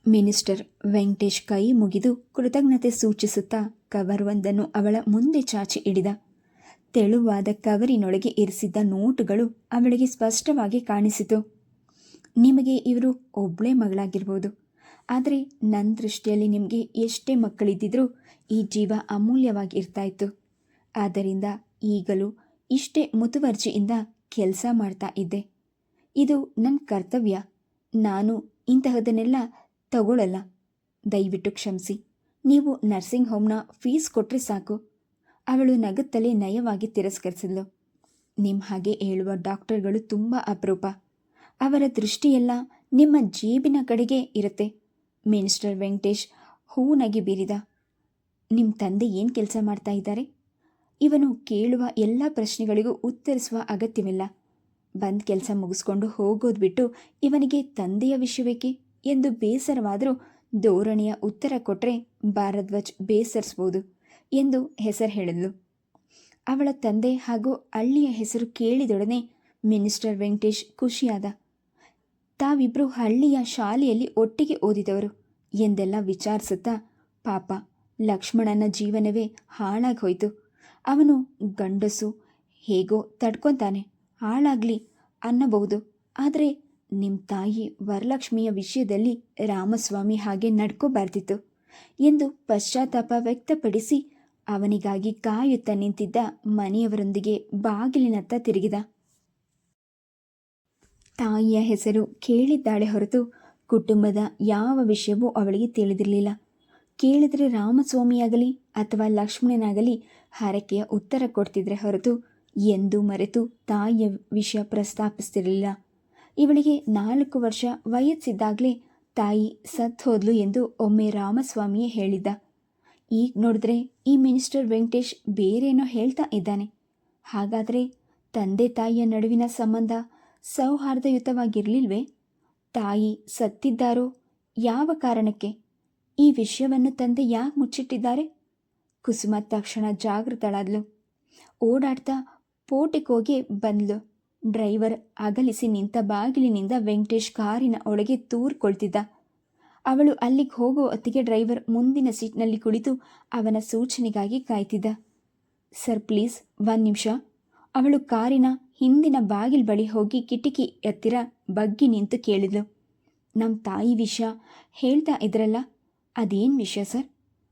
Minister Venkatesh ಕೈ ಮುಗಿದು ಕೃತಜ್ಞತೆ ಸೂಚಿಸುತ್ತಾ ಕವರ್ವೊಂದನ್ನು ಅವಳ ಮುಂದೆ ಚಾಚಿ ಹಿಡಿದ. ತೆಳುವಾದ ಕವರಿನೊಳಗೆ ಇರಿಸಿದ್ದ ನೋಟುಗಳು ಅವಳಿಗೆ ಸ್ಪಷ್ಟವಾಗಿ ಕಾಣಿಸಿತು. ನಿಮಗೆ ಇವರು ಒಬ್ಬಳೇ ಮಗಳಾಗಿರ್ಬೋದು, ಆದರೆ ನನ್ನ ದೃಷ್ಟಿಯಲ್ಲಿ ನಿಮಗೆ ಎಷ್ಟೇ ಮಕ್ಕಳಿದ್ದಿದ್ರೂ ಈ ಜೀವ ಅಮೂಲ್ಯವಾಗಿ ಇರ್ತಾಯಿತ್ತು. ಆದ್ದರಿಂದ ಈಗಲೂ ಇಷ್ಟೇ ಮುತುವರ್ಜಿಯಿಂದ ಕೆಲಸ ಮಾಡ್ತಾ ಇದ್ದೆ. ಇದು ನನ್ನ ಕರ್ತವ್ಯ. ನಾನು ಇಂತಹದನ್ನೆಲ್ಲ ತಗೊಳ್ಳಲ್ಲ. ದಯವಿಟ್ಟು ಕ್ಷಮಿಸಿ. ನೀವು ನರ್ಸಿಂಗ್ ಹೋಮ್ನ ಫೀಸ್ ಕೊಟ್ಟರೆ ಸಾಕು. ಅವಳು ನಗುತ್ತಲೇ ನಯವಾಗಿ ತಿರಸ್ಕರಿಸಿದ್ಲು. ನಿಮ್ಮ ಹಾಗೆ ಹೇಳುವ ಡಾಕ್ಟರ್ಗಳು ತುಂಬ ಅಪರೂಪ. ಅವರ ದೃಷ್ಟಿಯೆಲ್ಲ ನಿಮ್ಮ ಜೇಬಿನ ಕಡೆಗೆ ಇರುತ್ತೆ. ಮಿನಿಸ್ಟರ್ ವೆಂಕಟೇಶ್ ಹೂನಗಿ ಬೀರಿದ. ನಿಮ್ಮ ತಂದೆ ಏನು ಕೆಲಸ ಮಾಡ್ತಾ ಇದ್ದಾರೆ? ಇವನು ಕೇಳುವ ಎಲ್ಲ ಪ್ರಶ್ನೆಗಳಿಗೂ ಉತ್ತರಿಸುವ ಅಗತ್ಯವಿಲ್ಲ. ಬಂದ್ ಕೆಲಸ ಮುಗಿಸ್ಕೊಂಡು ಹೋಗೋದು ಬಿಟ್ಟು ಇವನಿಗೆ ತಂದೆಯ ವಿಷಯವೇಕೆ ಎಂದು ಬೇಸರವಾದರೂ ಧೋರಣೆಯ ಉತ್ತರ ಕೊಟ್ಟರೆ ಭಾರದ್ವಾಜ್ ಬೇಸರಿಸ್ಬೋದು ಎಂದು ಹೆಸರು ಹೇಳಿದ್ಲು. ಅವಳ ತಂದೆ ಹಾಗೂ ಹಳ್ಳಿಯ ಹೆಸರು ಕೇಳಿದೊಡನೆ ಮಿನಿಸ್ಟರ್ ವೆಂಕಟೇಶ್ ಖುಷಿಯಾದ. ತಾವಿಬ್ಬರು ಹಳ್ಳಿಯ ಶಾಲೆಯಲ್ಲಿ ಒಟ್ಟಿಗೆ ಓದಿದವರು ಎಂದೆಲ್ಲ ವಿಚಾರಿಸುತ್ತಾ, ಪಾಪ ಲಕ್ಷ್ಮಣನ ಜೀವನವೇ ಹಾಳಾಗಿ ಹೋಯಿತು. ಅವನು ಗಂಡಸು, ಹೇಗೋ ತಡ್ಕೊತಾನೆ, ಹಾಳಾಗಲಿ ಅನ್ನಬಹುದು. ಆದರೆ ನಿಮ್ಮ ತಾಯಿ ವರಲಕ್ಷ್ಮಿಯ ವಿಷಯದಲ್ಲಿ ರಾಮಸ್ವಾಮಿ ಹಾಗೆ ನಡ್ಕೋಬಾರ್ದಿತ್ತು ಎಂದು ಪಶ್ಚಾತ್ತಾಪ ವ್ಯಕ್ತಪಡಿಸಿ ಅವನಿಗಾಗಿ ಕಾಯುತ್ತಾ ನಿಂತಿದ್ದ ಮನೆಯವರೊಂದಿಗೆ ಬಾಗಿಲಿನತ್ತ ತಿರುಗಿದ. ತಾಯಿಯ ಹೆಸರು ಕೇಳಿದ್ದಾಳೆ ಹೊರತು ಕುಟುಂಬದ ಯಾವ ವಿಷಯವೂ ಅವಳಿಗೆ ತಿಳಿದಿರಲಿಲ್ಲ. ಕೇಳಿದರೆ ರಾಮಸ್ವಾಮಿಯಾಗಲಿ ಅಥವಾ ಲಕ್ಷ್ಮಣನಾಗಲಿ ಹರಕೆಯ ಉತ್ತರ ಕೊಡ್ತಿದ್ರೆ ಹೊರತು ಎಂದೂ ಮರೆತು ತಾಯಿಯ ವಿಷಯ ಪ್ರಸ್ತಾಪಿಸ್ತಿರಲಿಲ್ಲ. ಇವಳಿಗೆ 4 ವರ್ಷ ವಯಸ್ಸಿದ್ದಾಗಲೇ ತಾಯಿ ಸತ್ತು ಹೋದ್ಲು ಎಂದು ಒಮ್ಮೆ ರಾಮಸ್ವಾಮಿಯೇ ಹೇಳಿದ್ದ. ಈಗ ನೋಡಿದ್ರೆ ಈ ಮಿನಿಸ್ಟರ್ ವೆಂಕಟೇಶ್ ಬೇರೇನೋ ಹೇಳ್ತಾ ಇದ್ದಾನೆ. ಹಾಗಾದರೆ ತಂದೆ ತಾಯಿಯ ನಡುವಿನ ಸಂಬಂಧ ಸೌಹಾರ್ದಯುತವಾಗಿರಲಿಲ್ವೇ? ತಾಯಿ ಸತ್ತಿದ್ದಾರೋ? ಯಾವ ಕಾರಣಕ್ಕೆ? ಈ ವಿಷಯವನ್ನು ತಂದೆ ಯಾಕೆ ಮುಚ್ಚಿಟ್ಟಿದ್ದಾರೆ? ಕುಸುಮ ತಕ್ಷಣ ಜಾಗೃತಳಾದ್ಲು. ಓಡಾಡ್ತಾ ಪೋಟಿಕೋಗೆ ಬಂದ್ಲು. ಡ್ರೈವರ್ ಅಗಲಿಸಿ ನಿಂತ ಬಾಗಿಲಿನಿಂದ ವೆಂಕಟೇಶ್ ಕಾರಿನ ಒಳಗೆ ತೂರ್ಕೊಳ್ತಿದ್ದ. ಅವಳು ಅಲ್ಲಿಗೆ ಹೋಗೋ ಹೊತ್ತಿಗೆ ಡ್ರೈವರ್ ಮುಂದಿನ ಸೀಟ್ನಲ್ಲಿ ಕುಳಿತು ಅವನ ಸೂಚನೆಗಾಗಿ ಕಾಯ್ತಿದ್ದ. ಸರ್ ಪ್ಲೀಸ್ 1 ನಿಮಿಷ. ಅವಳು ಕಾರಿನ ಹಿಂದಿನ ಬಾಗಿಲು ಬಳಿ ಹೋಗಿ ಕಿಟಕಿ ಹತ್ತಿರ ಬಗ್ಗಿ ನಿಂತು ಕೇಳಿದ್ಲು. ನಮ್ಮ ತಾಯಿ ವಿಷಯ ಹೇಳ್ತಾ ಇದ್ರಲ್ಲ, ಅದೇನು ವಿಷಯ ಸರ್?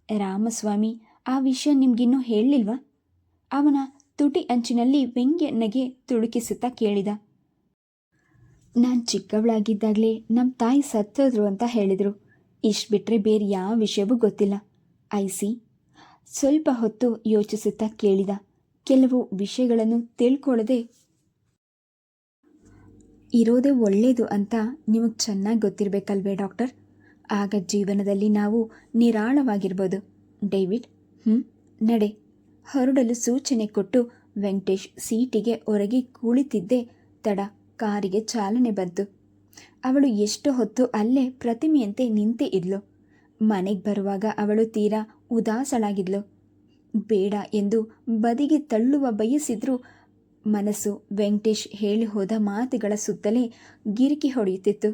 ರಾಮಸ್ವಾಮಿ ಆ ವಿಷಯ ನಿಮ್ಗಿನ್ನೂ ಹೇಳಲಿಲ್ವಾ? ಅವನ ತುಟಿ ಅಂಚಿನಲ್ಲಿ ವ್ಯಂಗ್ಯ ನಗೆ ತುಳುಕಿಸುತ್ತಾ ಕೇಳಿದ. ನಾನು ಚಿಕ್ಕವಳಾಗಿದ್ದಾಗಲೇ ನಮ್ಮ ತಾಯಿ ಸತ್ತೋದ್ರು ಅಂತ ಹೇಳಿದರು. ಇಷ್ಟು ಬಿಟ್ಟರೆ ಬೇರೆ ಯಾವ ವಿಷಯವೂ ಗೊತ್ತಿಲ್ಲ. ಐಸಿ. ಸ್ವಲ್ಪ ಹೊತ್ತು ಯೋಚಿಸುತ್ತಾ ಕೇಳಿದ. ಕೆಲವು ವಿಷಯಗಳನ್ನು ತಿಳ್ಕೊಳ್ಳದೆ ಇರೋದೇ ಒಳ್ಳೆಯದು ಅಂತ ನಿಮಗೆ ಚೆನ್ನಾಗಿ ಗೊತ್ತಿರಬೇಕಲ್ವೇ ಡಾಕ್ಟರ್? ಆಗ ಜೀವನದಲ್ಲಿ ನಾವು ನಿರಾಳವಾಗಿರ್ಬೋದು. ಡೇವಿಡ್, ನಡೆ. ಹೊರಡಲು ಸೂಚನೆ ಕೊಟ್ಟು ವೆಂಕಟೇಶ್ ಸೀಟಿಗೆ ಹೊರಗೆ ಕುಳಿತಿದ್ದೇ ತಡ ಕಾರಿಗೆ ಚಾಲನೆ ಬಂತು. ಅವಳು ಎಷ್ಟು ಹೊತ್ತು ಅಲ್ಲೇ ಪ್ರತಿಮೆಯಂತೆ ನಿಂತೇ ಇದ್ಲು. ಮನೆಗೆ ಬರುವಾಗ ಅವಳು ತೀರಾ ಉದಾಸಳಾಗಿದ್ಲು. ಬೇಡ ಎಂದು ಬದಿಗೆ ತಳ್ಳುವ ಬಯಸಿದ್ರೂ ಮನಸ್ಸು ವೆಂಕಟೇಶ್ ಹೇಳಿ ಹೋದ ಮಾತುಗಳ ಸುತ್ತಲೇ ಗಿರಿಕಿ ಹೊಡೆಯುತ್ತಿತ್ತು.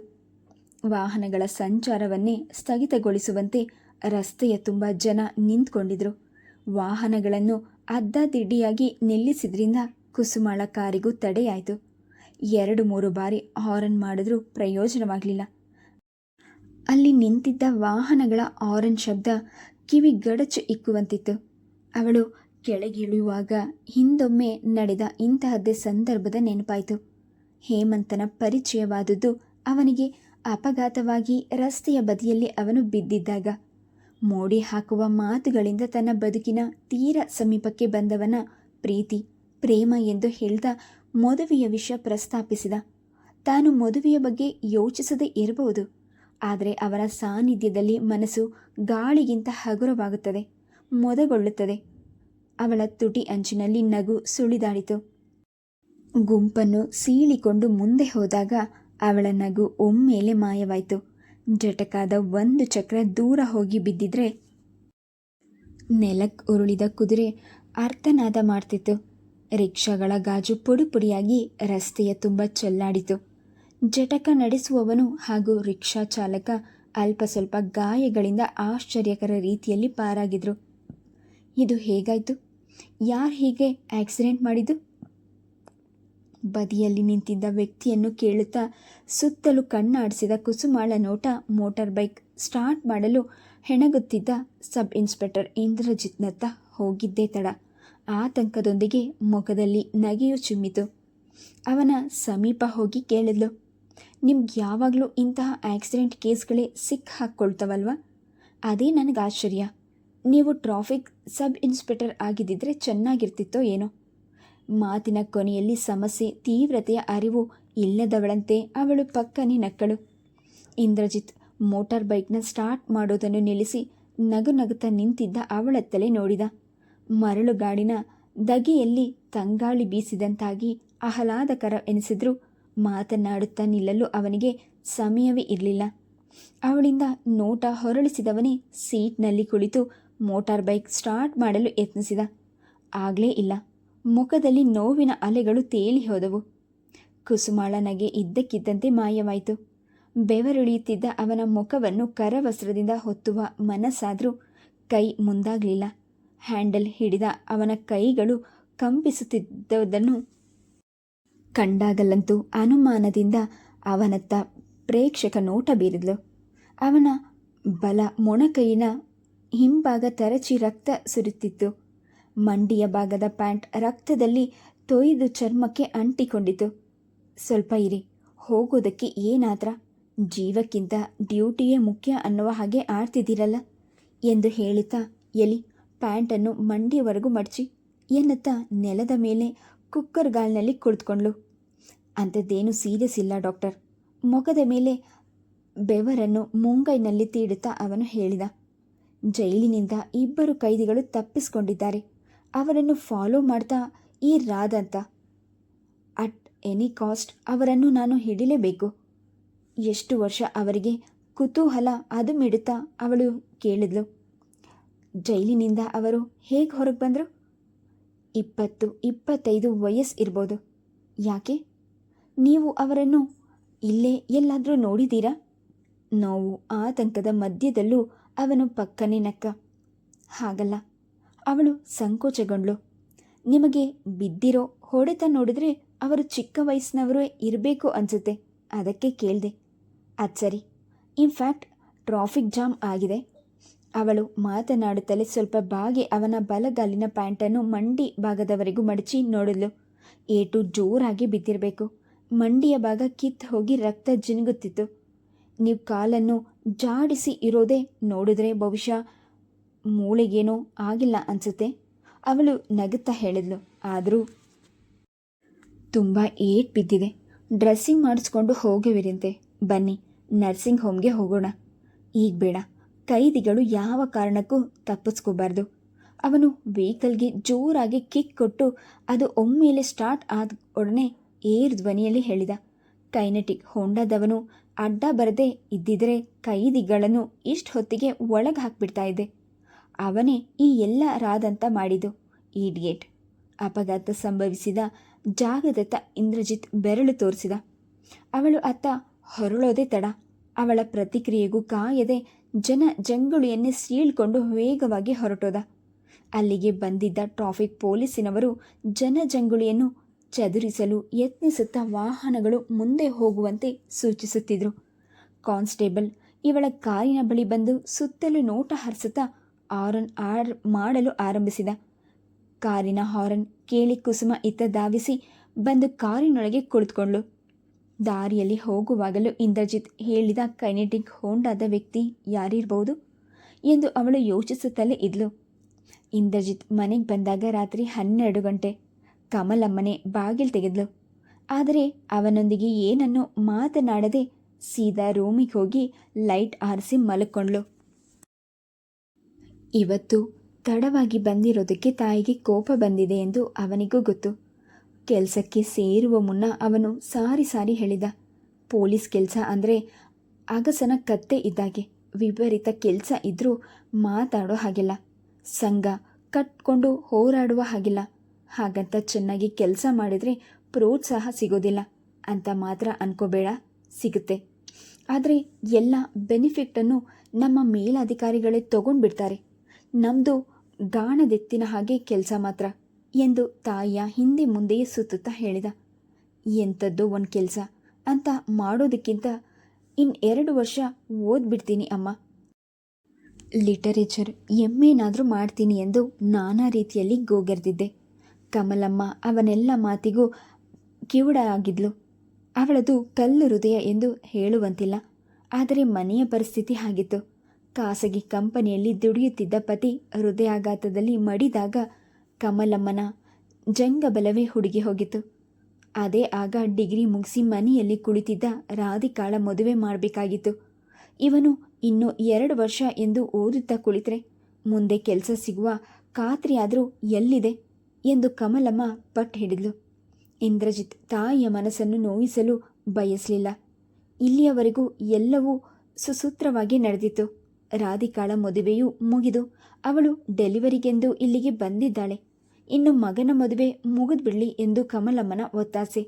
ವಾಹನಗಳ ಸಂಚಾರವನ್ನೇ ಸ್ಥಗಿತಗೊಳಿಸುವಂತೆ ರಸ್ತೆಯ ತುಂಬ ಜನ ನಿಂತ್ಕೊಂಡಿದ್ರು. ವಾಹನಗಳನ್ನು ಅಡ್ಡಾದಿಡ್ಡಿಯಾಗಿ ನಿಲ್ಲಿಸಿದ್ರಿಂದ ಕುಸುಮಾಳ ಕಾರಿಗೂ ತಡೆಯಾಯಿತು. 2-3 ಬಾರಿ ಹಾರನ್ ಮಾಡಿದ್ರೂ ಪ್ರಯೋಜನವಾಗಲಿಲ್ಲ. ಅಲ್ಲಿ ನಿಂತಿದ್ದ ವಾಹನಗಳ ಹಾರನ್ ಶಬ್ದ ಕಿವಿ ಗಡಚು ಇಕ್ಕುವಂತಿತ್ತು. ಅವಳು ಕೆಳಗಿಳಿಯುವಾಗ ಹಿಂದೊಮ್ಮೆ ನಡೆದ ಇಂತಹದ್ದೇ ಸಂದರ್ಭದ ನೆನಪಾಯಿತು. ಹೇಮಂತನ ಪರಿಚಯವಾದುದು ಅವನಿಗೆ ಅಪಘಾತವಾಗಿ ರಸ್ತೆಯ ಬದಿಯಲ್ಲಿ ಅವನು ಬಿದ್ದಿದ್ದಾಗ. ಮೋಡಿ ಹಾಕುವ ಮಾತುಗಳಿಂದ ತನ್ನ ಬದುಕಿನ ತೀರ ಸಮೀಪಕ್ಕೆ ಬಂದವನ ಪ್ರೀತಿ ಪ್ರೇಮ ಎಂದು ಹೇಳ್ತಾ ಮದುವೆಯ ವಿಷಯ ಪ್ರಸ್ತಾಪಿಸಿದ. ತಾನು ಮದುವೆಯ ಬಗ್ಗೆ ಯೋಚಿಸದೇ ಇರಬಹುದು, ಆದರೆ ಅವರ ಸಾನ್ನಿಧ್ಯದಲ್ಲಿ ಮನಸ್ಸು ಗಾಳಿಗಿಂತ ಹಗುರವಾಗುತ್ತದೆ, ಮೊದಗೊಳ್ಳುತ್ತದೆ. ಅವಳ ತುಟಿ ಅಂಚಿನಲ್ಲಿ ನಗು ಸುಳಿದಾಡಿತು. ಗುಂಪನ್ನು ಸೀಳಿಕೊಂಡು ಮುಂದೆ ಹೋದಾಗ ಅವಳ ನಗು ಒಮ್ಮೆಲೆ ಮಾಯವಾಯಿತು. ಜಟಕಾದ 1 ಚಕ್ರ ದೂರ ಹೋಗಿ ಬಿದ್ದಿದ್ರೆ ನೆಲಕ್ಕೆ ಉರುಳಿದ ಕುದುರೆ ಅರ್ಥನಾದ ಮಾಡ್ತಿತ್ತು. ರಿಕ್ಷಾಗಳ ಗಾಜು ಪುಡಿಪುಡಿಯಾಗಿ ರಸ್ತೆಯ ತುಂಬ ಚೆಲ್ಲಾಡಿತು. ಜಟಕ ನಡೆಸುವವನು ಹಾಗೂ ರಿಕ್ಷಾ ಚಾಲಕ ಅಲ್ಪ ಸ್ವಲ್ಪ ಗಾಯಗಳಿಂದ ಆಶ್ಚರ್ಯಕರ ರೀತಿಯಲ್ಲಿ ಪಾರಾಗಿದ್ರು. ಇದು ಹೇಗಾಯಿತು? ಯಾರು ಹೀಗೆ ಆಕ್ಸಿಡೆಂಟ್ ಮಾಡಿದ್ದು? ಬದಿಯಲ್ಲಿ ನಿಂತಿದ್ದ ವ್ಯಕ್ತಿಯನ್ನು ಕೇಳುತ್ತಾ ಸುತ್ತಲೂ ಕಣ್ಣಾಡಿಸಿದ ಕುಸುಮಾಳ ನೋಟ ಮೋಟಾರ್ ಬೈಕ್ ಸ್ಟಾರ್ಟ್ ಮಾಡಲು ಹೆಣಗುತ್ತಿದ್ದ ಸಬ್ ಇನ್ಸ್ಪೆಕ್ಟರ್ ಇಂದ್ರಜಿತ್ನತ್ತ ಹೋಗಿದ್ದೇ ತಡ ಆತಂಕದೊಂದಿಗೆ ಮುಖದಲ್ಲಿ ನಗೆಯು ಚಿಮ್ಮಿತು. ಅವನ ಸಮೀಪ ಹೋಗಿ ಕೇಳಿದ್ಲು, ನಿಮ್ಗೆ ಯಾವಾಗಲೂ ಇಂತಹ ಆಕ್ಸಿಡೆಂಟ್ ಕೇಸ್ಗಳೇ ಸಿಕ್ಕ ಹಾಕ್ಕೊಳ್ತವಲ್ವ? ಅದೇ ನನಗೆ ಆಶ್ಚರ್ಯ. ನೀವು ಟ್ರಾಫಿಕ್ ಸಬ್ ಇನ್ಸ್ಪೆಕ್ಟರ್ ಆಗಿದ್ದಿದ್ರೆ ಚೆನ್ನಾಗಿರ್ತಿತ್ತೋ ಏನೋ. ಮಾತಿನ ಕೊನೆಯಲ್ಲಿ ಸಮಸ್ಯೆ ತೀವ್ರತೆಯ ಅರಿವು ಇಲ್ಲದವಳಂತೆ ಅವಳು ಪಕ್ಕನೆ ನಕ್ಕಳು. ಇಂದ್ರಜಿತ್ ಮೋಟಾರ್ ಬೈಕ್ನ ಸ್ಟಾರ್ಟ್ ಮಾಡೋದನ್ನು ನಿಲ್ಲಿಸಿ ನಗು ನಗುತ್ತಾ ನಿಂತಿದ್ದ ಅವಳತ್ತಲೇ ನೋಡಿದ. ಮರಳುಗಾಡಿನ ದಗೆಯಲ್ಲಿ ತಂಗಾಳಿ ಬೀಸಿದಂತಾಗಿ ಆಹ್ಲಾದಕರ ಎನಿಸಿದ್ರೂ ಮಾತನಾಡುತ್ತಾ ನಿಲ್ಲಲು ಅವನಿಗೆ ಸಮಯವೇ ಇರಲಿಲ್ಲ. ಅವಳಿಂದ ನೋಟ ಹೊರಳಿಸಿದವನೇ ಸೀಟ್ನಲ್ಲಿ ಕುಳಿತು ಮೋಟಾರ್ ಬೈಕ್ ಸ್ಟಾರ್ಟ್ ಮಾಡಲು ಯತ್ನಿಸಿದ. ಆಗಲೇ ಇಲ್ಲ. ಮುಖದಲ್ಲಿ ನೋವಿನ ಅಲೆಗಳು ತೇಲಿ ಹೋದವು. ಕುಸುಮಾಳ ನಗೆ ಇದ್ದಕ್ಕಿದ್ದಂತೆ ಮಾಯವಾಯಿತು. ಬೆವರಿಳಿಯುತ್ತಿದ್ದ ಅವನ ಮುಖವನ್ನು ಕರವಸ್ತ್ರದಿಂದ ಹೊತ್ತುವ ಮನಸ್ಸಾದರೂ ಕೈ ಮುಂದಾಗಲಿಲ್ಲ. ಹ್ಯಾಂಡಲ್ ಹಿಡಿದ ಅವನ ಕೈಗಳು ಕಂಪಿಸುತ್ತಿದ್ದುದನ್ನು ಕಂಡಾಗಲಂತೂ ಅನುಮಾನದಿಂದ ಅವನತ್ತ ಪ್ರೇಕ್ಷಕ ನೋಟ ಬೀರಿದ್ಲು. ಅವನ ಬಲ ಮೊಣಕೈನ ಹಿಂಭಾಗ ತರಚಿ ರಕ್ತ ಸುರಿಯುತ್ತಿತ್ತು. ಮಂಡಿಯ ಭಾಗದ ಪ್ಯಾಂಟ್ ರಕ್ತದಲ್ಲಿ ತೊಯ್ದು ಚರ್ಮಕ್ಕೆ ಅಂಟಿಕೊಂಡಿತು. ಸ್ವಲ್ಪ ಇರಿ, ಹೋಗೋದಕ್ಕೆ ಏನಾದ್ರ? ಜೀವಕ್ಕಿಂತ ಡ್ಯೂಟಿಯೇ ಮುಖ್ಯ ಅನ್ನುವ ಹಾಗೆ ಆಡ್ತಿದ್ದೀರಲ್ಲ ಎಂದು ಹೇಳುತ್ತಾ ಎಲಿ ಪ್ಯಾಂಟನ್ನು ಮಂಡಿಯವರೆಗೂ ಮಡಚಿ ಎನ್ನುತ್ತಾ ನೆಲದ ಮೇಲೆ ಕುಕ್ಕರ್ಗಾಲ್ನಲ್ಲಿ ಕುಳಿತುಕೊಂಡ್ಳು. ಅಂಥದ್ದೇನು ಸೀರಿಯಸ್ ಇಲ್ಲ ಡಾಕ್ಟರ್. ಮೊಗದ ಮೇಲೆ ಬೆವರನ್ನು ಮುಂಗೈನಲ್ಲಿ ತೀಡುತ್ತಾ ಅವನು ಹೇಳಿದ. ಜೈಲಿನಿಂದ 2 ಕೈದಿಗಳು ತಪ್ಪಿಸಿಕೊಂಡಿದ್ದಾರೆ. ಅವರನ್ನು ಫಾಲೋ ಮಾಡ್ತಾ ಈ ರಾದಂತ. ಅಟ್ ಎನಿ ಕಾಸ್ಟ್ ಅವರನ್ನು ನಾನು ಹಿಡಿಲೇಬೇಕು. ಎಷ್ಟು ವರ್ಷ ಅವರಿಗೆ ಕುತೂಹಲ ಅದು ಮಿಡುತ್ತಾ ಅವಳು ಕೇಳಿದ್ಲು. ಜೈಲಿನಿಂದ ಅವರು ಹೇಗೆ ಹೊರಗೆ ಬಂದರು? 20-25 ವಯಸ್ಸು ಇರ್ಬೋದು. ಯಾಕೆ? ನೀವು ಅವರನ್ನು ಇಲ್ಲೇ ಎಲ್ಲಾದರೂ ನೋಡಿದ್ದೀರಾ? ನೋವು ಆತಂಕದ ಮಧ್ಯದಲ್ಲೂ ಅವನು ಪಕ್ಕನೆ ನಕ್ಕ. ಹಾಗಲ್ಲ. ಅವಳು ಸಂಕೋಚಗೊಂಡ್ಳು. ನಿಮಗೆ ಬಿದ್ದಿರೋ ಹೊಡೆತ ನೋಡಿದ್ರೆ ಅವರು ಚಿಕ್ಕ ವಯಸ್ಸಿನವರೇ ಇರಬೇಕು ಅನಿಸುತ್ತೆ. ಅದಕ್ಕೆ ಕೇಳಿದೆ. ಅದು ಸರಿ. ಇನ್ಫ್ಯಾಕ್ಟ್ ಟ್ರಾಫಿಕ್ ಜಾಮ್ ಆಗಿದೆ. ಅವಳು ಮಾತನಾಡುತ್ತಲೇ ಸ್ವಲ್ಪ ಬಾಗಿ ಅವನ ಬಲಗಾಲಿನ ಪ್ಯಾಂಟನ್ನು ಮಂಡಿ ಭಾಗದವರೆಗೂ ಮಡಚಿ ನೋಡಿದ್ಲು. ಏಟು ಜೋರಾಗಿ ಬಿದ್ದಿರಬೇಕು. ಮಂಡಿಯ ಭಾಗ ಕಿತ್ತು ಹೋಗಿ ರಕ್ತ ಜಿನುಗುತ್ತಿತ್ತು. ನೀವು ಕಾಲನ್ನು ಜಾಡಿಸಿ ಇರೋದೇ ನೋಡಿದ್ರೆ ಬಹುಶಃ ಮೂಳೆಗೇನೋ ಆಗಿಲ್ಲ ಅನಿಸುತ್ತೆ, ಅವಳು ನಗುತ್ತಾ ಹೇಳಿದ್ಲು. ಆದರೂ ತುಂಬ ಏಟ್ ಬಿದ್ದಿದೆ. ಡ್ರೆಸ್ಸಿಂಗ್ ಮಾಡಿಸ್ಕೊಂಡು ಹೋಗುವಿರಂತೆ. ಬನ್ನಿ, ನರ್ಸಿಂಗ್ ಹೋಮ್ಗೆ ಹೋಗೋಣ. ಈಗ ಬೇಡ. ಕೈದಿಗಳು ಯಾವ ಕಾರಣಕ್ಕೂ ತಪ್ಪಿಸ್ಕೋಬಾರ್ದು. ಅವನು ವೆಹಿಕಲ್ಗೆ ಜೋರಾಗಿ ಕಿಕ್ ಕೊಟ್ಟು ಅದು ಒಮ್ಮೆಲೆ ಸ್ಟಾರ್ಟ್ ಆದ ಒಡನೆ ಏರ್ ಧ್ವನಿಯಲ್ಲಿ ಹೇಳಿದ. ಕೈನೆಟಿಕ್ ಹೊಂಡದವನು ಅಡ್ಡ ಬರದೇ ಇದ್ದಿದ್ರೆ ಕೈದಿಗಳನ್ನು ಇಷ್ಟು ಹೊತ್ತಿಗೆ ಒಳಗೆ ಹಾಕ್ಬಿಡ್ತಾ ಇದ್ದೆ. ಅವನೇ ಈ ಎಲ್ಲ ರಾದಂತ ಮಾಡಿದ್ದು. ಈಡಿಯೇಟ್. ಅಪಘಾತ ಸಂಭವಿಸಿದ ಜಾಗದತ್ತ ಇಂದ್ರಜಿತ್ ಬೆರಳು ತೋರಿಸಿದ. ಅವಳು ಅತ್ತ ಹೊರಳೋದೇ ತಡ. ಅವಳ ಪ್ರತಿಕ್ರಿಯೆಗೂ ಕಾಯದೆ ಜಂಗುಳಿಯನ್ನೇ ಸೀಳ್ಕೊಂಡು ವೇಗವಾಗಿ ಹೊರಟೋದ. ಅಲ್ಲಿಗೆ ಬಂದಿದ್ದ ಟ್ರಾಫಿಕ್ ಪೊಲೀಸಿನವರು ಜನಜಂಗುಳಿಯನ್ನು ಚದುರಿಸಲು ಯತ್ನಿಸುತ್ತಾ ವಾಹನಗಳು ಮುಂದೆ ಹೋಗುವಂತೆ ಸೂಚಿಸುತ್ತಿದ್ದರು. ಕಾನ್ಸ್ಟೇಬಲ್ ಇವಳ ಕಾರಿನ ಬಳಿ ಬಂದು ಸುತ್ತಲೂ ನೋಟ ಹರಿಸುತ್ತಾ ಹಾರನ್ ಮಾಡಲು ಆರಂಭಿಸಿದ. ಕಾರಿನ ಹಾರನ್ ಕೇಳಿ ಕುಸುಮ ಇತ್ತ ಧಾವಿಸಿ ಬಂದು ಕಾರಿನೊಳಗೆ ಕುಳಿತುಕೊಂಡ್ಳು. ದಾರಿಯಲ್ಲಿ ಹೋಗುವಾಗಲೂ ಇಂದ್ರಜಿತ್ ಹೇಳಿದ ಕೈನೆಟಿಕ್ ಹೋಂಡಾದ ವ್ಯಕ್ತಿ ಯಾರಿರ್ಬೋದು ಎಂದು ಅವಳು ಯೋಚಿಸುತ್ತಲೇ ಇದ್ಲು. ಇಂದ್ರಜಿತ್ ಮನೆಗೆ ಬಂದಾಗ ರಾತ್ರಿ 12 ಗಂಟೆ. ಕಮಲಮ್ಮನೆ ಬಾಗಿಲು ತೆಗೆದ್ಲು. ಆದರೆ ಅವನೊಂದಿಗೆ ಏನನ್ನೂ ಮಾತನಾಡದೆ ಸೀದಾ ರೂಮಿಗೆ ಹೋಗಿ ಲೈಟ್ ಆರಿಸಿ ಮಲ್ಕೊಂಡ್ಳು. ಇವತ್ತು ತಡವಾಗಿ ಬಂದಿರೋದಕ್ಕೆ ತಾಯಿಗೆ ಕೋಪ ಬಂದಿದೆ ಎಂದು ಅವನಿಗೂ ಗೊತ್ತು. ಕೆಲಸಕ್ಕೆ ಸೇರುವ ಮುನ್ನ ಅವನು ಸಾರಿ ಸಾರಿ ಹೇಳಿದ. ಪೊಲೀಸ್ ಕೆಲಸ ಅಂದರೆ ಅಗಸನ ಕತ್ತೆ ಇದ್ದಾಗೆ. ವಿಪರೀತ ಕೆಲಸ ಇದ್ದರೂ ಮಾತಾಡೋ ಹಾಗಿಲ್ಲ. ಸಂಘ ಕಟ್ಕೊಂಡು ಹೋರಾಡುವ ಹಾಗಿಲ್ಲ. ಹಾಗಂತ ಚೆನ್ನಾಗಿ ಕೆಲಸ ಮಾಡಿದರೆ ಪ್ರೋತ್ಸಾಹ ಸಿಗೋದಿಲ್ಲ ಅಂತ ಮಾತ್ರ ಅನ್ಕೋಬೇಡ. ಸಿಗುತ್ತೆ. ಆದರೆ ಎಲ್ಲ ಬೆನಿಫಿಟನ್ನು ನಮ್ಮ ಮೇಲಧಿಕಾರಿಗಳೇ ತಗೊಂಡ್ಬಿಡ್ತಾರೆ. ನಮ್ಮದು ಗಾಣದೆತ್ತಿನ ಹಾಗೆ ಕೆಲಸ ಮಾತ್ರ ಎಂದು ತಾಯಿಯ ಹಿಂದೆ ಮುಂದೆಯೇ ಸುತ್ತುತ್ತಾ ಹೇಳಿದ. ಎಂಥದ್ದೋ ಒಂದು ಕೆಲಸ ಅಂತ ಮಾಡೋದಕ್ಕಿಂತ 2 ವರ್ಷ ಓದ್ಬಿಡ್ತೀನಿ ಅಮ್ಮ. ಲಿಟರೇಚರ್ ಏನಾದರೂ ಮಾಡ್ತೀನಿ ಎಂದು ನಾನಾ ರೀತಿಯಲ್ಲಿ ಗೋಗರೆದಿದ್ದೆ. ಕಮಲಮ್ಮ ಅವನೆಲ್ಲ ಮಾತಿಗೂ ಕಿವುಡ ಆಗಿದ್ಲು. ಅವಳದು ಕಲ್ಲು ಹೃದಯ ಎಂದು ಹೇಳುವಂತಿಲ್ಲ. ಆದರೆ ಮನೆಯ ಪರಿಸ್ಥಿತಿ ಹಾಗಿತ್ತು. ಖಾಸಗಿ ಕಂಪನಿಯಲ್ಲಿ ದುಡಿಯುತ್ತಿದ್ದ ಪತಿ ಹೃದಯಾಘಾತದಲ್ಲಿ ಮಡಿದಾಗ ಕಮಲಮ್ಮನ ಜಂಗಬಲವೇ ಹುಡುಗಿ ಹೋಗಿತ್ತು. ಅದೇ ಆಗ ಡಿಗ್ರಿ ಮುಗಿಸಿ ಮನೆಯಲ್ಲಿ ಕುಳಿತಿದ್ದ ರಾಧಿಕಾಳ ಮದುವೆ ಮಾಡಬೇಕಾಗಿತ್ತು. ಇವನು ಇನ್ನೂ 2 ವರ್ಷ ಎಂದು ಓದುತ್ತಾ ಕುಳಿತರೆ ಮುಂದೆ ಕೆಲಸ ಸಿಗುವ ಖಾತ್ರಿಯಾದರೂ ಎಲ್ಲಿದೆ ಎಂದು ಕಮಲಮ್ಮ ಪಟ್ಟು ಹಿಡಿದ್ಲು. ಇಂದ್ರಜಿತ್ ತಾಯಿಯ ಮನಸ್ಸನ್ನು ನೋಯಿಸಲು ಬಯಸಲಿಲ್ಲ. ಇಲ್ಲಿಯವರೆಗೂ ಎಲ್ಲವೂ ಸುಸೂತ್ರವಾಗಿ ನಡೆದಿತ್ತು. ರಾಧಿಕಾಳ ಮದುವೆಯೂ ಮುಗಿದು ಅವಳು ಡೆಲಿವರಿಗೆಂದು ಇಲ್ಲಿಗೆ ಬಂದಿದ್ದಾಳೆ. ಇನ್ನು ಮಗನ ಮದುವೆ ಮುಗಿದ್ಬಿಡಲಿ ಎಂದು ಕಮಲಮ್ಮನ ಒತ್ತಾಸೆ.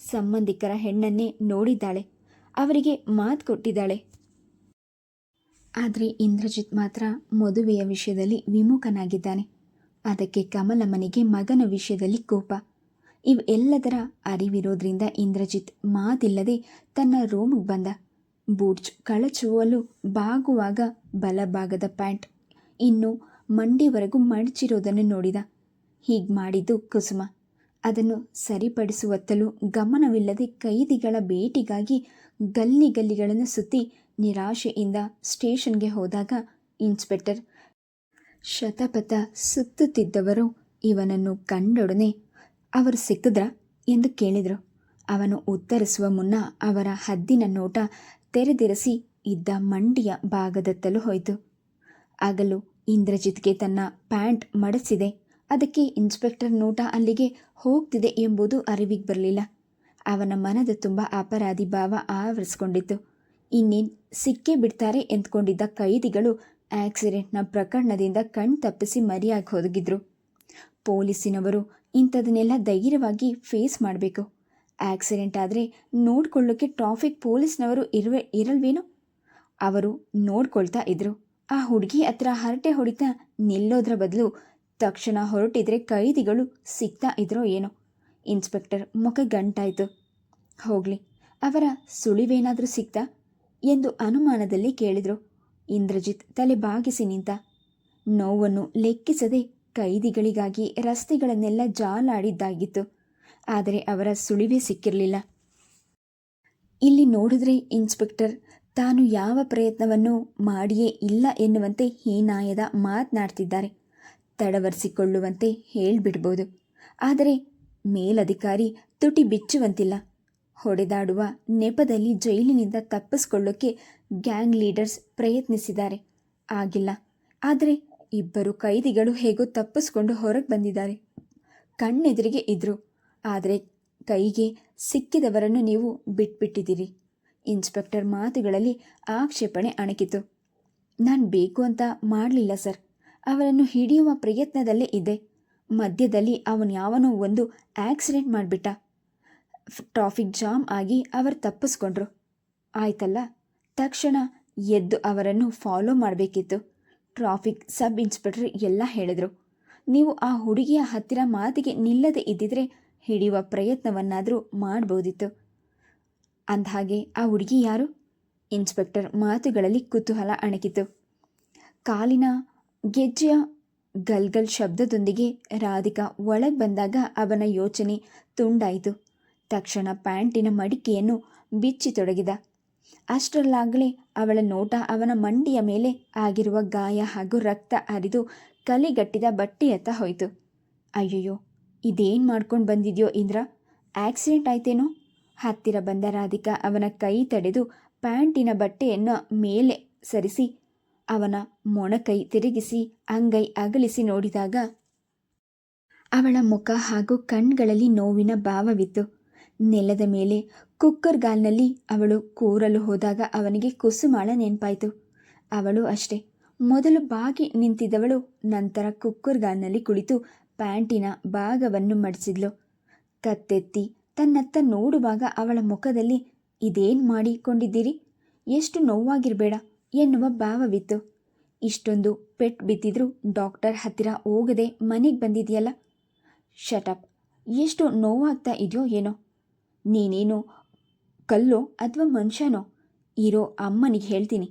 ಸಂಬಂಧಿಕರ ಹೆಣ್ಣನ್ನೇ ನೋಡಿದ್ದಾಳೆ, ಅವರಿಗೆ ಮಾತು ಕೊಟ್ಟಿದ್ದಾಳೆ. ಆದರೆ ಇಂದ್ರಜಿತ್ ಮಾತ್ರ ಮದುವೆಯ ವಿಷಯದಲ್ಲಿ ವಿಮುಖನಾಗಿದ್ದಾನೆ. ಅದಕ್ಕೆ ಕಮಲಮ್ಮನಿಗೆ ಮಗನ ವಿಷಯದಲ್ಲಿ ಕೋಪ. ಇವೆಲ್ಲದರ ಅರಿವಿರೋದ್ರಿಂದ ಇಂದ್ರಜಿತ್ ಮಾತಿಲ್ಲದೆ ತನ್ನ ರೂಮಿಗೆ ಬಂದ. ಬೂಟ್ಸ್ ಕಳಚುವಲು ಬಾಗುವಾಗ ಬಲಭಾಗದ ಪ್ಯಾಂಟ್ ಇನ್ನು ಮಂಡಿವರೆಗೂ ಮಡಚಿರೋದನ್ನು ನೋಡಿದ. ಹೀಗೆ ಮಾಡಿದ್ದು ಕುಸುಮ. ಅದನ್ನು ಸರಿಪಡಿಸುವತ್ತಲೂ ಗಮನವಿಲ್ಲದೆ ಕೈದಿಗಳ ಭೇಟಿಗಾಗಿ ಗಲ್ಲಿಗಳನ್ನು ಸುತ್ತಿ ನಿರಾಶೆಯಿಂದ ಸ್ಟೇಷನ್ಗೆ ಹೋದಾಗ ಇನ್ಸ್ಪೆಕ್ಟರ್ ಶತಪಥ ಸುತ್ತುತ್ತಿದ್ದವರು ಇವನನ್ನು ಕಂಡೊಡನೆ ಅವರು ಸಿಕ್ಕಿದ್ರಾ ಎಂದು ಕೇಳಿದರು. ಅವನು ಉತ್ತರಿಸುವ ಮುನ್ನ ಅವರ ಹದ್ದಿನ ನೋಟ ತೆರೆದಿರಿಸಿ ಇದ್ದ ಮಂಡಿಯ ಭಾಗದತ್ತಲೂ ಹೋಯಿತು. ಆಗಲೂ ಇಂದ್ರಜಿತ್ಗೆ ತನ್ನ ಪ್ಯಾಂಟ್ ಮಡಚಿದೆ. ಅದಕ್ಕೆ ಇನ್ಸ್ಪೆಕ್ಟರ್ ನೋಟ ಅಲ್ಲಿಗೆ ಹೋಗ್ತಿದೆ ಎಂಬುದು ಅರಿವಿಗೆ ಬರಲಿಲ್ಲ. ಅವನ ಮನದ ತುಂಬ ಅಪರಾಧಿ ಭಾವ ಆವರಿಸಿಕೊಂಡಿತ್ತು. ಇನ್ನೇನು ಸಿಕ್ಕೇ ಬಿಡ್ತಾರೆ ಎಂದ್ಕೊಂಡಿದ್ದ ಕೈದಿಗಳು ಆಕ್ಸಿಡೆಂಟ್ನ ಪ್ರಕರಣದಿಂದ ಕಣ್ ತಪ್ಪಿಸಿ ಮರೆಯಾಗಿ ಹೋಗಿದ್ರು. ಪೊಲೀಸಿನವರು ಇಂಥದನ್ನೆಲ್ಲ ಧೈರ್ಯವಾಗಿ ಫೇಸ್ ಮಾಡಬೇಕು. ಆಕ್ಸಿಡೆಂಟ್ ಆದರೆ ನೋಡ್ಕೊಳ್ಳೋಕ್ಕೆ ಟ್ರಾಫಿಕ್ ಪೊಲೀಸ್ನವರು ಇರಲ್ವೇನೋ? ಅವರು ನೋಡ್ಕೊಳ್ತಾ ಇದ್ರು. ಆ ಹುಡುಗಿ ಹತ್ರ ಹರಟೆ ಹೊಡಿತಾ ನಿಲ್ಲೋದ್ರ ಬದಲು ತಕ್ಷಣ ಹೊರಟಿದ್ರೆ ಕೈದಿಗಳು ಸಿಗ್ತಾ ಇದ್ರೋ ಏನೋ. ಇನ್ಸ್ಪೆಕ್ಟರ್ ಮುಖ ಗಂಟಾಯಿತು. ಹೋಗಲಿ, ಅವರ ಸುಳಿವೇನಾದರೂ ಸಿಗ್ತಾ ಎಂದು ಅನುಮಾನದಲ್ಲಿ ಕೇಳಿದರು. ಇಂದ್ರಜಿತ್ ತಲೆ ಬಾಗಿಸಿ ನಿಂತ. ನೋವನ್ನು ಲೆಕ್ಕಿಸದೆ ಕೈದಿಗಳಿಗಾಗಿ ರಸ್ತೆಗಳನ್ನೆಲ್ಲ ಜಾಲಾಡಿದ್ದಾಗಿತ್ತು. ಆದರೆ ಅವರ ಸುಳಿವೇ ಸಿಕ್ಕಿರಲಿಲ್ಲ. ಇಲ್ಲಿ ನೋಡಿದ್ರೆ ಇನ್ಸ್ಪೆಕ್ಟರ್ ತಾನು ಯಾವ ಪ್ರಯತ್ನವನ್ನು ಮಾಡಿಯೇ ಇಲ್ಲ ಎನ್ನುವಂತೆ ಹೀನಾಯದ ಮಾತನಾಡ್ತಿದ್ದಾರೆ. ತಡವರಿಸಿಕೊಳ್ಳುವಂತೆ ಹೇಳಿಬಿಡ್ಬೋದು. ಆದರೆ ಮೇಲಧಿಕಾರಿ ತುಟಿ ಬಿಚ್ಚುವಂತಿಲ್ಲ. ಹೊಡೆದಾಡುವ ನೆಪದಲ್ಲಿ ಜೈಲಿನಿಂದ ತಪ್ಪಿಸ್ಕೊಳ್ಳೋಕ್ಕೆ ಗ್ಯಾಂಗ್ ಲೀಡರ್ಸ್ ಪ್ರಯತ್ನಿಸಿದ್ದಾರೆ, ಆಗಿಲ್ಲ. ಆದರೆ ಇಬ್ಬರು ಕೈದಿಗಳು ಹೇಗೋ ತಪ್ಪಿಸ್ಕೊಂಡು ಹೊರಗೆ ಬಂದಿದ್ದಾರೆ. ಕಣ್ಣೆದುರಿಗೆ ಇದ್ರು. ಆದರೆ ಕೈಗೆ ಸಿಕ್ಕಿದವರನ್ನು ನೀವು ಬಿಟ್ಬಿಟ್ಟಿದ್ದೀರಿ. ಇನ್ಸ್ಪೆಕ್ಟರ್ ಮಾತುಗಳಲ್ಲಿ ಆಕ್ಷೇಪಣೆ ಅಣಕಿತು. ನಾನು ಬೇಕು ಅಂತ ಮಾಡಲಿಲ್ಲ ಸರ್. ಅವರನ್ನು ಹಿಡಿಯುವ ಪ್ರಯತ್ನದಲ್ಲೇ ಇದ್ದೆ. ಮಧ್ಯದಲ್ಲಿ ಅವನ್ಯಾವನೋ ಒಂದು ಆಕ್ಸಿಡೆಂಟ್ ಮಾಡಿಬಿಟ್ಟ. ಟ್ರಾಫಿಕ್ ಜಾಮ್ ಆಗಿ ಅವರು ತಪ್ಪಿಸ್ಕೊಂಡ್ರು. ಆಯ್ತಲ್ಲ, ತಕ್ಷಣ ಎದ್ದು ಅವರನ್ನು ಫಾಲೋ ಮಾಡಬೇಕಿತ್ತು. ಟ್ರಾಫಿಕ್ ಸಬ್ ಇನ್ಸ್ಪೆಕ್ಟರ್ ಎಲ್ಲ ಹೇಳಿದ್ರು. ನೀವು ಆ ಹುಡುಗಿಯ ಹತ್ತಿರ ಮಾತಿಗೆ ನಿಲ್ಲದೆ ಇದ್ದಿದ್ರೆ ಹಿಡಿಯುವ ಪ್ರಯತ್ನವನ್ನಾದರೂ ಮಾಡ್ಬೋದಿತ್ತು. ಅಂದಹಾಗೆ ಆ ಹುಡುಗಿ ಯಾರು? ಇನ್ಸ್ಪೆಕ್ಟರ್ ಮಾತುಗಳಲ್ಲಿ ಕುತೂಹಲ ಅಣಕಿತು. ಕಾಲಿನ ಗೆಜ್ಜೆಯ ಗಲ್ಗಲ್ ಶಬ್ದದೊಂದಿಗೆ ರಾಧಿಕಾ ಒಳಗೆ ಬಂದಾಗ ಅವನ ಯೋಚನೆ ತುಂಡಾಯಿತು. ತಕ್ಷಣ ಪ್ಯಾಂಟಿನ ಮಡಿಕೆಯನ್ನು ಬಿಚ್ಚಿತೊಡಗಿದ. ಅಷ್ಟರಲ್ಲಾಗಲೇ ಅವಳ ನೋಟ ಅವನ ಮಂಡಿಯ ಮೇಲೆ ಆಗಿರುವ ಗಾಯ ಹಾಗೂ ರಕ್ತ ಹರಿದು ಕಲಿಗಟ್ಟಿದ ಬಟ್ಟೆಯತ್ತ ಹೋಯಿತು. ಅಯ್ಯಯ್ಯೋ, ಇದೇನು ಮಾಡ್ಕೊಂಡು ಬಂದಿದ್ಯೋ ಇಂದ್ರ? ಆಕ್ಸಿಡೆಂಟ್ ಆಯ್ತೇನೋ? ಹತ್ತಿರ ಬಂದ ರಾಧಿಕಾ ಅವನ ಕೈ ತಡೆದು ಪ್ಯಾಂಟಿನ ಬಟ್ಟೆಯನ್ನು ಮೇಲೆ ಸರಿಸಿ ಅವನ ಮೊಣಕೈ ತಿರುಗಿಸಿ ಅಂಗೈ ಅಗಲಿಸಿ ನೋಡಿದಾಗ ಅವಳ ಮುಖ ಹಾಗೂ ಕಣ್ಗಳಲ್ಲಿ ನೋವಿನ ಭಾವವಿತ್ತು. ನೆಲದ ಮೇಲೆ ಕುಕ್ಕರ್ಗಾಲ್ನಲ್ಲಿ ಅವಳು ಕೂರಲು ಹೋದಾಗ ಅವನಿಗೆ ಕುಸುಮಾಳ ನೆನಪಾಯಿತು. ಅವಳು ಅಷ್ಟೇ. ಮೊದಲು ಬಾಗಿ ನಿಂತಿದ್ದವಳು ನಂತರ ಕುಕ್ಕರ್ಗಾಲ್ನಲ್ಲಿ ಕುಳಿತು ಪ್ಯಾಂಟಿನ ಭಾಗವನ್ನು ಮಡಿಸಿದ್ಲು. ಕತ್ತೆತ್ತಿ ತನ್ನತ್ತ ನೋಡುವಾಗ ಅವಳ ಮುಖದಲ್ಲಿ ಇದೇನು ಮಾಡಿಕೊಂಡಿದ್ದೀರಿ? ಎಷ್ಟು ನೋವಾಗಿರಬೇಡ ಎನ್ನುವ ಭಾವವಿತ್ತು. ಇಷ್ಟೊಂದು ಪೆಟ್ಟು ಬಿದ್ದಿದ್ರೂ ಡಾಕ್ಟರ್ ಹತ್ತಿರ ಹೋಗದೆ ಮನೆಗೆ ಬಂದಿದೆಯಲ್ಲ. ಶಟಪ್. ಎಷ್ಟು ನೋವಾಗ್ತಾ ಇದೆಯೋ ಏನೋ. ನೀನೇನು ಕಲ್ಲೋ ಅಥವಾ ಮನುಷ್ಯನೋ? ಇರೋ ಅಮ್ಮನಿಗೆ ಹೇಳ್ತೀನಿ.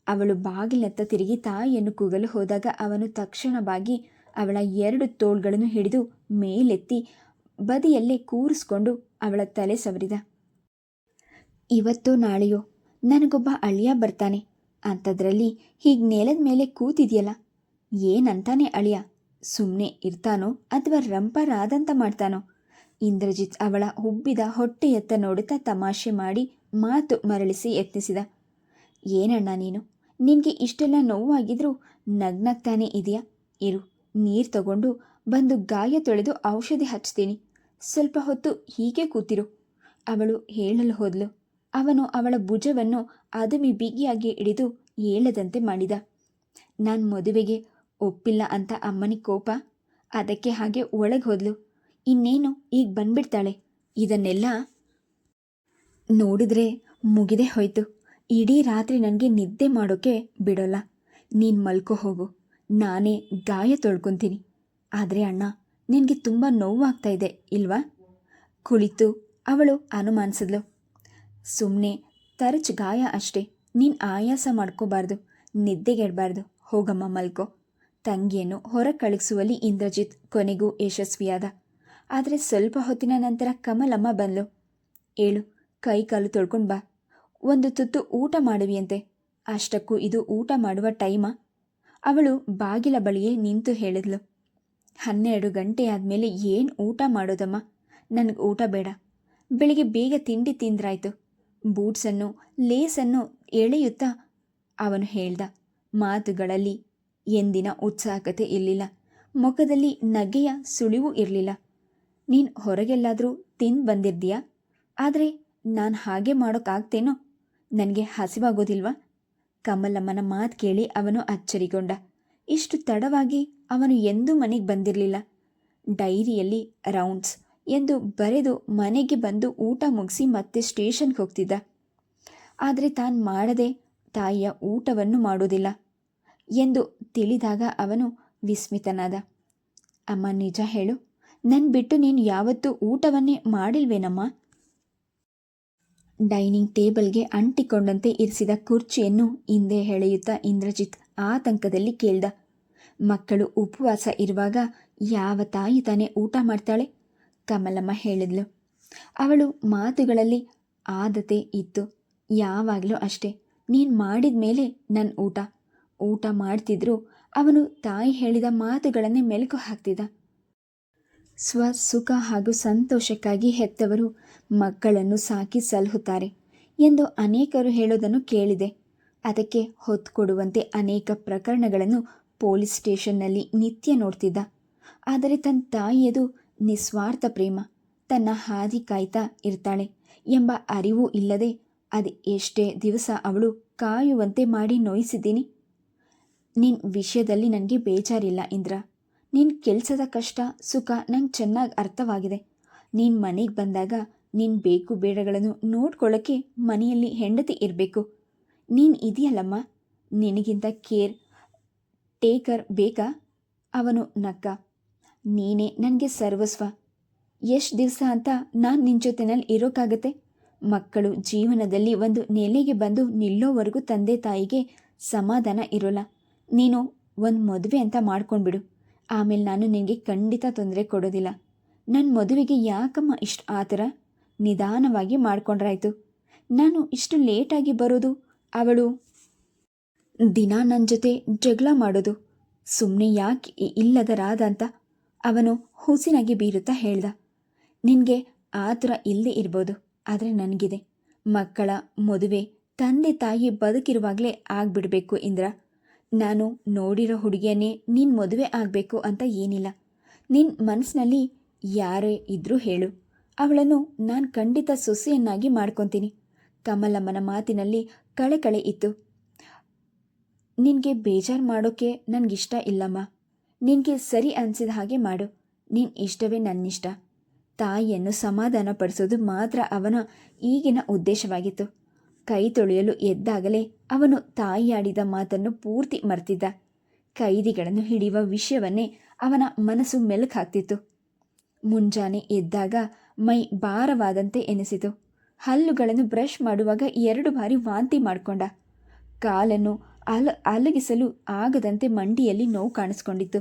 ಅವಳು ಬಾಗಿಲತ್ತ ತಿರುಗಿ ತಾಯಿಯನ್ನು ಕೂಗಲು ಹೋದಾಗ ಅವನು ತಕ್ಷಣ ಬಾಗಿ ಅವಳ 2 ತೋಳ್ಗಳನ್ನು ಹಿಡಿದು ಮೇಲೆತ್ತಿ ಬದಿಯಲ್ಲೇ ಕೂರಿಸ್ಕೊಂಡು ಅವಳ ತಲೆ ಸವರಿದ. ಇವತ್ತೋ ನಾಳೆಯೋ ನನಗೊಬ್ಬ ಅಳಿಯ ಬರ್ತಾನೆ. ಅಂಥದ್ರಲ್ಲಿ ಹೀಗೆ ನೆಲದ ಮೇಲೆ ಕೂತಿದೆಯಲ್ಲ. ಏನಂತಾನೆ ಅಳಿಯ? ಸುಮ್ಮನೆ ಇರ್ತಾನೋ ಅಥವಾ ರಂಪರಾದಂತ ಮಾಡ್ತಾನೋ? ಇಂದ್ರಜಿತ್ ಅವಳ ಹುಬ್ಬಿದ ಹೊಟ್ಟೆಯತ್ತ ನೋಡುತ್ತಾ ತಮಾಷೆ ಮಾಡಿ ಮಾತು ಮರಳಿಸಿ ಯತ್ನಿಸಿದ. ಏನಣ್ಣ ನೀನು? ನಿನಗೆ ಇಷ್ಟೆಲ್ಲ ನೋವಾಗಿದ್ರೂ ನಗ್ನಗ್ತಾನೆ ಇದೆಯಾ? ಇರು, ನೀರು ತಗೊಂಡು ಬಂದು ಗಾಯ ತೊಳೆದು ಔಷಧಿ ಹಚ್ತೀನಿ. ಸ್ವಲ್ಪ ಹೊತ್ತು ಹೀಗೆ ಕೂತಿರು ಅವಳು ಹೇಳಲು ಹೋದ್ಲು. ಅವನು ಅವಳ ಭುಜವನ್ನು ಅದುಮಿ ಬಿಗಿಯಾಗಿ ಹಿಡಿದು ಏಳದಂತೆ ಮಾಡಿದ. ನಾನು ಮದುವೆಗೆ ಒಪ್ಪಿಲ್ಲ ಅಂತ ಅಮ್ಮನಿಗೆ ಕೋಪ. ಅದಕ್ಕೆ ಹಾಗೆ ಒಳಗೆ ಹೋದ್ಲು. ಇನ್ನೇನು ಈಗ ಬಂದ್ಬಿಡ್ತಾಳೆ. ಇದನ್ನೆಲ್ಲ ನೋಡಿದ್ರೆ ಮುಗಿದೇ ಹೋಯ್ತು. ಇಡೀ ರಾತ್ರಿ ನನಗೆ ನಿದ್ದೆ ಮಾಡೋಕ್ಕೆ ಬಿಡೋಲ್ಲ. ನೀನು ಮಲ್ಕೋ ಹೋಗು, ನಾನೇ ಗಾಯ ತೊಳ್ಕೊತೀನಿ. ಆದರೆ ಅಣ್ಣ, ನಿನಗೆ ತುಂಬ ನೋವಾಗ್ತಾ ಇದೆ ಇಲ್ವಾ? ಕುಳಿತು ಅವಳು ಅನುಮಾನಿಸಿದ್ಲು. ಸುಮ್ಮನೆ ತರಚು ಗಾಯ ಅಷ್ಟೇ. ನೀನು ಆಯಾಸ ಮಾಡ್ಕೋಬಾರ್ದು, ನಿದ್ದೆಗೆಡಬಾರ್ದು. ಹೋಗಮ್ಮ ಮಲ್ಕೋ. ತಂಗಿಯನ್ನು ಹೊರ ಕಳಿಸುವಲ್ಲಿ ಇಂದ್ರಜಿತ್ ಕೊನೆಗೂ ಯಶಸ್ವಿಯಾದ. ಆದರೆ ಸ್ವಲ್ಪ ಹೊತ್ತಿನ ನಂತರ ಕಮಲಮ್ಮ ಬಂದ್ಲು. ಏಳು, ಕೈ ಕಾಲು ತೊಳ್ಕೊಂಡು ಬಾ. ಒಂದು ತುತ್ತು ಊಟ ಮಾಡುವಿಯಂತೆ. ಅಷ್ಟಕ್ಕೂ ಇದು ಊಟ ಮಾಡುವ ಟೈಮಾ? ಅವಳು ಬಾಗಿಲ ಬಳಿಯೇ ನಿಂತು ಹೇಳಿದ್ಲು. 12 ಗಂಟೆ ಆದಮೇಲೆ ಏನು ಊಟ ಮಾಡೋದಮ್ಮ? ನನಗೆ ಊಟ ಬೇಡ. ಬೆಳಿಗ್ಗೆ ಬೇಗ ತಿಂಡಿ ತಿಂದ್ರಾಯ್ತು. ಬೂಟ್ಸನ್ನು ಲೇಸನ್ನು ಎಳೆಯುತ್ತಾ ಅವನು ಹೇಳ್ದ. ಮಾತುಗಳಲ್ಲಿ ಎಂದಿನ ಉತ್ಸಾಹಕತೆ ಇರಲಿಲ್ಲ. ಮುಖದಲ್ಲಿ ನಗೆಯ ಸುಳಿವೂ ಇರಲಿಲ್ಲ. ನೀನು ಹೊರಗೆಲ್ಲಾದರೂ ತಿಂದು ಬಂದಿರ್ದೀಯಾ? ಆದರೆ ನಾನು ಹಾಗೆ ಮಾಡೋಕ್ಕಾಗ್ತೇನೋ? ನನಗೆ ಹಸಿವಾಗೋದಿಲ್ವಾ? ಕಮಲಮ್ಮನ ಮಾತು ಕೇಳಿ ಅವನು ಅಚ್ಚರಿಗೊಂಡ. ಇಷ್ಟು ತಡವಾಗಿ ಅವನು ಎಂದೂ ಮನೆಗೆ ಬಂದಿರಲಿಲ್ಲ. ಡೈರಿಯಲ್ಲಿ ರೌಂಡ್ಸ್ ಎಂದು ಬರೆದು ಮನೆಗೆ ಬಂದು ಊಟ ಮುಗಿಸಿ ಮತ್ತೆ ಸ್ಟೇಷನ್ಗೆ ಹೋಗ್ತಿದ್ದ. ಆದರೆ ತಾನು ಮಾಡದೆ ತಾಯಿಯ ಊಟವನ್ನು ಮಾಡೋದಿಲ್ಲ ಎಂದು ತಿಳಿದಾಗ ಅವನು ವಿಸ್ಮಿತನಾದ. ಅಮ್ಮ, ನಿಜ ಹೇಳು, ನನ್ನ ಬಿಟ್ಟು ನೀನು ಯಾವತ್ತೂ ಊಟವನ್ನೇ ಮಾಡಿಲ್ವೇನಮ್ಮ? ಡೈನಿಂಗ್ ಟೇಬಲ್ಗೆ ಅಂಟಿಕೊಂಡಂತೆ ಇರಿಸಿದ ಕುರ್ಚಿಯನ್ನು ಹಿಂದೆ ಎಳೆಯುತ್ತಾ ಇಂದ್ರಜಿತ್ ಆತಂಕದಲ್ಲಿ ಕೇಳ್ದ. ಮಕ್ಕಳು ಉಪವಾಸ ಇರುವಾಗ ಯಾವ ತಾಯಿ ತಾನೇ ಊಟ ಮಾಡ್ತಾಳೆ? ಕಮಲಮ್ಮ ಹೇಳಿದ್ಲು. ಅವಳು ಮಾತುಗಳಲ್ಲಿ ಆದತೆ ಇತ್ತು. ಯಾವಾಗಲೂ ಅಷ್ಟೇ, ನೀನು ಮಾಡಿದ ಮೇಲೆ ನನ್ನ ಊಟ ಮಾಡ್ತಿದ್ರು ಅವನು ತಾಯಿ ಹೇಳಿದ ಮಾತುಗಳನ್ನೇ ಮೆಲುಕು ಹಾಕ್ತಿದ್ದ. ಸ್ವಸುಖ ಹಾಗೂ ಸಂತೋಷಕ್ಕಾಗಿ ಹೆತ್ತವರು ಮಕ್ಕಳನ್ನು ಸಾಕಿ ಸಲಹುತ್ತಾರೆ ಎಂದು ಅನೇಕರು ಹೇಳೋದನ್ನು ಕೇಳಿದೆ. ಅದಕ್ಕೆ ಹೊತ್ತು ಕೊಡುವಂತೆ ಅನೇಕ ಪ್ರಕರಣಗಳನ್ನು ಪೊಲೀಸ್ ಸ್ಟೇಷನ್ನಲ್ಲಿ ನಿತ್ಯ ನೋಡ್ತಿದ್ದ. ಆದರೆ ತನ್ನ ತಾಯಿಯದು ನಿಸ್ವಾರ್ಥ ಪ್ರೇಮ. ತನ್ನ ಹಾದಿ ಕಾಯ್ತಾ ಇರ್ತಾಳೆ ಎಂಬ ಅರಿವು ಇಲ್ಲದೆ ಅದು ಎಷ್ಟೇ ದಿವಸ ಅವಳು ಕಾಯುವಂತೆ ಮಾಡಿ ನೋಯಿಸಿದ್ದೀನಿ. ನಿನ್ನ ವಿಷಯದಲ್ಲಿ ನನಗೆ ಬೇಜಾರಿಲ್ಲ ಇಂದ್ರ. ನಿನ್ನ ಕೆಲಸದ ಕಷ್ಟ ಸುಖ ನಂಗೆ ಚೆನ್ನಾಗಿ ಅರ್ಥವಾಗಿದೆ. ನೀನು ಮನೆಗೆ ಬಂದಾಗ ನಿನ್ನ ಬೇಕು ಬೇಡಗಳನ್ನು ನೋಡ್ಕೊಳ್ಳೋಕ್ಕೆ ಮನೆಯಲ್ಲಿ ಹೆಂಡತಿ ಇರಬೇಕು. ನೀನು ಇದೆಯಲ್ಲಮ್ಮ, ನಿನಗಿಂತ ಕೇರ್ ಟೇಕರ್ ಬೇಕಾ? ಅವನು ನಕ್ಕ. ನೀನೇ ನನಗೆ ಸರ್ವಸ್ವ. ಎಷ್ಟು ದಿವಸ ಅಂತ ನಾನು ನಿನ್ನ ಜೊತೆನಲ್ಲಿ ಇರೋಕ್ಕಾಗತ್ತೆ? ಮಕ್ಕಳು ಜೀವನದಲ್ಲಿ ಒಂದು ನೆಲೆಗೆ ಬಂದು ನಿಲ್ಲೋವರೆಗೂ ತಂದೆ ತಾಯಿಗೆ ಸಮಾಧಾನ ಇರೋಲ್ಲ. ನೀನು ಒಂದು ಮದುವೆ ಅಂತ ಮಾಡ್ಕೊಂಡ್ಬಿಡು. ಆಮೇಲೆ ನಾನು ನಿನಗೆ ಖಂಡಿತ ತೊಂದರೆ ಕೊಡೋದಿಲ್ಲ. ನನ್ನ ಮದುವೆಗೆ ಯಾಕಮ್ಮ ಇಷ್ಟು ಆತರ? ನಿಧಾನವಾಗಿ ಮಾಡ್ಕೊಂಡ್ರಾಯ್ತು. ನಾನು ಇಷ್ಟು ಲೇಟಾಗಿ ಬರೋದು, ಅವಳು ದಿನ ನನ್ನ ಜೊತೆ ಜಗಳ ಮಾಡೋದು, ಸುಮ್ಮನೆ ಯಾಕೆ ಇಲ್ಲದ ರಾಧ ಅಂತ ಅವನು ಹುಸಿನಾಗಿ ಬೀರುತ್ತಾ ಹೇಳ್ದ. ನಿನಗೆ ಆ ಥರ ಇಲ್ಲದೆ ಇರ್ಬೋದು, ಆದರೆ ನನಗಿದೆ. ಮಕ್ಕಳ ಮದುವೆ ತಂದೆ ತಾಯಿ ಬದುಕಿರುವಾಗಲೇ ಆಗ್ಬಿಡಬೇಕು ಇಂದ್ರ. ನಾನು ನೋಡಿರೋ ಹುಡುಗಿಯನ್ನೇ ನಿನ್ನ ಮದುವೆ ಆಗಬೇಕು ಅಂತ ಏನಿಲ್ಲ. ನಿನ್ನ ಮನಸ್ಸಿನಲ್ಲಿ ಯಾರೇ ಇದ್ರೂ ಹೇಳು, ಅವಳನ್ನು ನಾನು ಖಂಡಿತ ಸೊಸೆಯನ್ನಾಗಿ ಮಾಡ್ಕೊತೀನಿ. ಕಮಲಮ್ಮನ ಮಾತಿನಲ್ಲಿ ಕಳೆ ಇತ್ತು. ನಿನಗೆ ಬೇಜಾರು ಮಾಡೋಕ್ಕೆ ನನಗಿಷ್ಟ ಇಲ್ಲಮ್ಮ. ನಿನಗೆ ಸರಿ ಅನಿಸಿದ ಹಾಗೆ ಮಾಡು. ನಿನ್ನ ಇಷ್ಟವೇ ನನ್ನಿಷ್ಟ. ತಾಯಿಯನ್ನು ಸಮಾಧಾನಪಡಿಸೋದು ಮಾತ್ರ ಅವನ ಈಗಿನ ಉದ್ದೇಶವಾಗಿತ್ತು. ಕೈ ತೊಳೆಯಲು ಎದ್ದಾಗಲೇ ಅವನು ತಾಯಿಯಾಡಿದ ಮಾತನ್ನು ಪೂರ್ತಿ ಮರೆತಿದ್ದ. ಕೈದಿಗಳನ್ನು ಹಿಡಿಯುವ ವಿಷಯವನ್ನೇ ಅವನ ಮನಸ್ಸು ಮೆಲುಕು ಹಾಕ್ತಿತ್ತು. ಮುಂಜಾನೆ ಎದ್ದಾಗ ಮೈ ಭಾರವಾದಂತೆ ಎನಿಸಿತು. ಹಲ್ಲುಗಳನ್ನು ಬ್ರಷ್ ಮಾಡುವಾಗ 2 ಬಾರಿ ವಾಂತಿ ಮಾಡಿಕೊಂಡ. ಕಾಲನ್ನು ಅಲಗಿಸಲು ಆಗದಂತೆ ಮಂಡಿಯಲ್ಲಿ ನೋವು ಕಾಣಿಸ್ಕೊಂಡಿತ್ತು.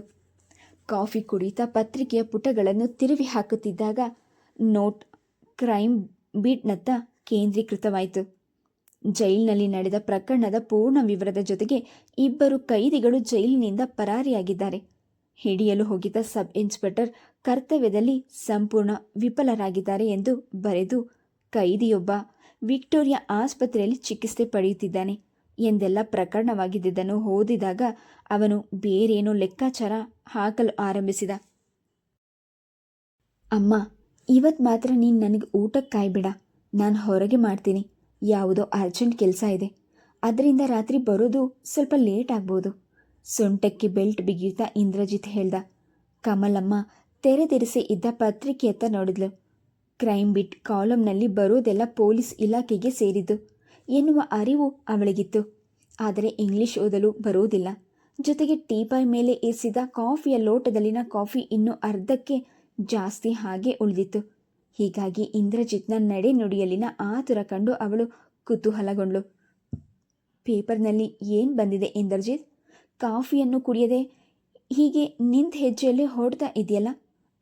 ಕಾಫಿ ಕುಡಿಯುತ್ತಾ ಪತ್ರಿಕೆಯ ಪುಟಗಳನ್ನು ತಿರುವಿ ಹಾಕುತ್ತಿದ್ದಾಗ ನೋಟ್ ಕ್ರೈಮ್ ಬೀಟ್ನತ್ತ ಕೇಂದ್ರೀಕೃತವಾಯಿತು. ಜೈಲಿನಲ್ಲಿ ನಡೆದ ಪ್ರಕರಣದ ಪೂರ್ಣ ವಿವರದ ಜೊತೆಗೆ 2 ಕೈದಿಗಳು ಜೈಲಿನಿಂದ ಪರಾರಿಯಾಗಿದ್ದಾರೆ. ಹಿಡಿಯಲು ಹೋಗಿದ್ದ ಸಬ್ ಇನ್ಸ್ಪೆಕ್ಟರ್ ಕರ್ತವ್ಯದಲ್ಲಿ ಸಂಪೂರ್ಣ ವಿಫಲರಾಗಿದ್ದಾರೆ ಎಂದು ಬರೆದು, ಕೈದಿಯೊಬ್ಬ ವಿಕ್ಟೋರಿಯಾ ಆಸ್ಪತ್ರೆಯಲ್ಲಿ ಚಿಕಿತ್ಸೆ ಪಡೆಯುತ್ತಿದ್ದಾನೆ ಎಂದೆಲ್ಲ ಪ್ರಕರಣವಾಗಿದ್ದುದನ್ನು ಓದಿದಾಗ ಅವನು ಬೇರೇನೋ ಲೆಕ್ಕಾಚಾರ ಹಾಕಲು ಆರಂಭಿಸಿದ. ಅಮ್ಮ, ಇವತ್ತು ಮಾತ್ರ ನೀನು ನನಗೆ ಊಟಕ್ಕೆ ಕಾಯ್ಬೇಡ. ನಾನು ಹೊರಗೆ ಮಾಡ್ತೀನಿ. ಯಾವುದೋ ಅರ್ಜೆಂಟ್ ಕೆಲಸ ಇದೆ. ಅದರಿಂದ ರಾತ್ರಿ ಬರೋದು ಸ್ವಲ್ಪ ಲೇಟ್ ಆಗ್ಬೋದು. ಸೊಂಟಕ್ಕೆ ಬೆಲ್ಟ್ ಬಿಗಿಯುತ್ತಾ ಇಂದ್ರಜಿತ್ ಹೇಳ್ದ. ಕಮಲಮ್ಮ ತೆರೆದಿರಿಸಿ ಇದ್ದ ಪತ್ರಿಕೆಯತ್ತ ನೋಡಿದ್ಲು. ಕ್ರೈಮ್ ಬಿಟ್ ಕಾಲಂನಲ್ಲಿ ಬರೋದೆಲ್ಲ ಪೊಲೀಸ್ ಇಲಾಖೆಗೆ ಸೇರಿದ್ದು ಎನ್ನುವ ಅರಿವು ಅವಳಿಗಿತ್ತು. ಆದರೆ ಇಂಗ್ಲಿಷ್ ಓದಲು ಬರೋದಿಲ್ಲ. ಜೊತೆಗೆ ಟೀಪಾಯ್ ಮೇಲೆ ಇರಿಸಿದ ಕಾಫಿಯ ಲೋಟದಲ್ಲಿನ ಕಾಫಿ ಇನ್ನೂ ಅರ್ಧಕ್ಕೆ ಜಾಸ್ತಿ ಹಾಗೆ ಉಳಿದಿತ್ತು. ಹೀಗಾಗಿ ಇಂದ್ರಜಿತ್ನ ನಡೆನುಡಿಯಲ್ಲಿನ ಆತುರ ಕಂಡು ಅವಳು ಕುತೂಹಲಗೊಂಡ್ಳು. ಪೇಪರ್ನಲ್ಲಿ ಏನು ಬಂದಿದೆ ಇಂದ್ರಜಿತ್? ಕಾಫಿಯನ್ನು ಕುಡಿಯದೆ ಹೀಗೆ ನಿಂತ ಹೆಜ್ಜೆಯಲ್ಲಿ ಹೊಡ್ತಾ ಇದೆಯಲ್ಲ,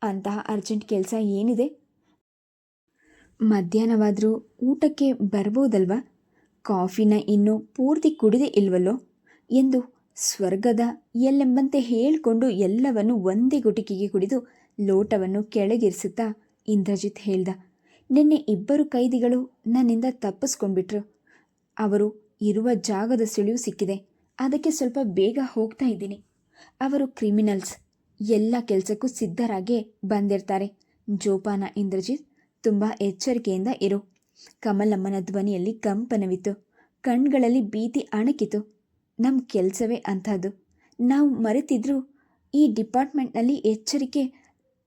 ಅಂತಹ ಅರ್ಜೆಂಟ್ ಕೆಲಸ ಏನಿದೆ? ಮಧ್ಯಾಹ್ನವಾದರೂ ಊಟಕ್ಕೆ ಬರ್ಬೋದಲ್ವಾ? ಕಾಫಿನ ಇನ್ನೂ ಪೂರ್ತಿ ಕುಡಿದೇ ಇಲ್ವಲ್ಲೋ ಎಂದು ಸ್ವರ್ಗದ ಎಲ್ಲೆಂಬಂತೆ ಹೇಳಿಕೊಂಡು ಎಲ್ಲವನ್ನು ಒಂದೇ ಗುಟಿಕೆಗೆ ಕುಡಿದು ಲೋಟವನ್ನು ಕೆಳಗಿರಿಸುತ್ತಾ ಇಂದ್ರಜಿತ್ ಹೇಳ್ದ. ನಿನ್ನೆ 2 ಕೈದಿಗಳು ನನ್ನಿಂದ ತಪ್ಪಿಸ್ಕೊಂಡ್ಬಿಟ್ರು. ಅವರು ಇರುವ ಜಾಗದ ಸುಳಿವು ಸಿಕ್ಕಿದೆ. ಅದಕ್ಕೆ ಸ್ವಲ್ಪ ಬೇಗ ಹೋಗ್ತಾ ಇದ್ದೀನಿ. ಅವರು ಕ್ರಿಮಿನಲ್ಸ್. ಎಲ್ಲ ಕೆಲಸಕ್ಕೂ ಸಿದ್ಧರಾಗೇ ಬಂದಿರ್ತಾರೆ. ಜೋಪಾನ ಇಂದ್ರಜಿತ್, ತುಂಬ ಎಚ್ಚರಿಕೆಯಿಂದ ಇರು. ಕಮಲಮ್ಮನ ಧ್ವನಿಯಲ್ಲಿ ಕಂಪನವಿತ್ತು. ಕಣ್ಗಳಲ್ಲಿ ಭೀತಿ ಅಣಕಿತು. ನಮ್ಮ ಕೆಲಸವೇ ಅಂಥದ್ದು. ನಾವು ಮರೆತಿದ್ರೂ ಈ ಡಿಪಾರ್ಟ್ಮೆಂಟ್ನಲ್ಲಿ ಎಚ್ಚರಿಕೆ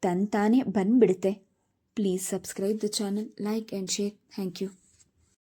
ತಂತಾನೇ ಬಂದ್ಬಿಡುತ್ತೆ. Please subscribe the channel, like and share. Thank you.